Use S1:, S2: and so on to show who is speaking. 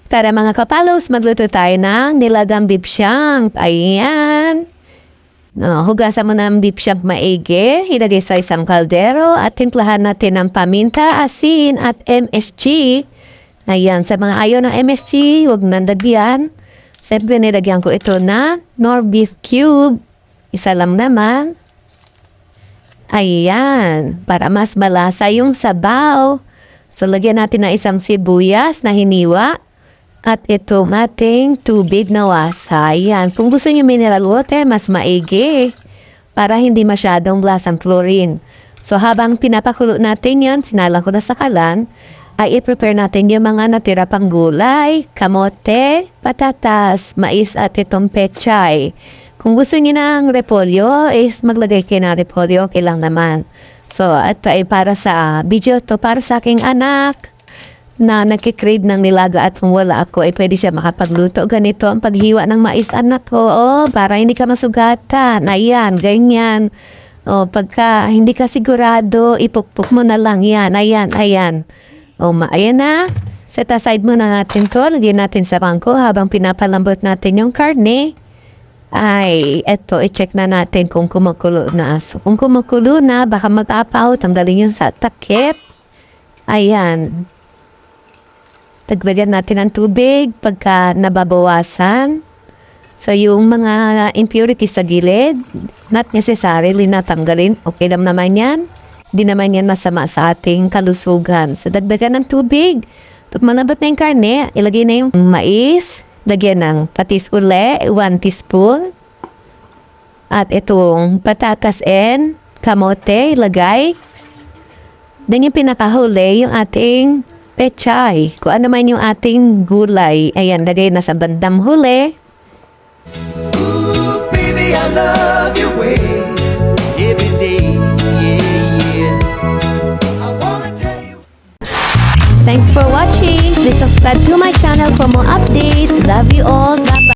S1: Tara mga kapalos, magluto tayo ng nilagang beef shank. Ayan. Hugasan mo ng beef shank maigi, ilagay sa isang kaldero at timplahan natin ng paminta, asin at MSG. Ayan, sa mga ayaw ng MSG, huwag nandagyan. Siyempre nilagyan ko ito na nor beef cube. Isa lang naman. Ayan, para mas malasa yung sabaw. So lagyan natin ng isang sibuyas na hiniwa. At ito ating tubig na wasa. Ayan. Kung gusto niyo mineral water, mas maigi. Para hindi masyadong lasang chlorine. So habang pinapakulo natin yan, sinalang ko na sa kalan, ay i-prepare natin yung mga natira pang gulay, kamote, patatas, mais at itong pechay. Kung gusto niyo ng repolyo, is maglagay kayo ng repolyo, okay lang naman. So, ito ay para sa video to, para sa aking anak na nagkikrave ng nilaga at kung wala ako ay pwede siya makapagluto. Ganito ang paghiwa ng mais, anak ko. Para hindi ka masugatan. Ayan, ganyan. Pagka hindi ka sigurado, ipukpuk mo na lang yan. Ayan. Ayan na. Set aside muna natin to. Lagyan natin sa bangko habang pinapalambot natin yung karne. Ay, eto, i-check na natin kung kumukulo na. So, kung kumukulo na, baka mag-apaw, tanggalin yung sa takip. Ayan. Taglagyan natin ng tubig pagka nababawasan. So, yung mga impurities sa gilid, not necessarily natanggalin. Okay lang naman yan. Di naman yan masama sa ating kalusugan. So, dagdagan ng tubig. Pag malambot na yung karne, ilagay na yung mais. Lagyan ng patis uli, 1 teaspoon. At itong patatas and kamote, ilagay. Then yung pinakahuli, yung ating pechay. Kung ano man yung ating gulay. Ayan, lagay na sa bandang huli.
S2: Ooh, baby, I love your way every day. Yeah. I wanna tell you.
S1: Thanks for watching. Please subscribe to my channel for more updates. Love you all. Bye-bye.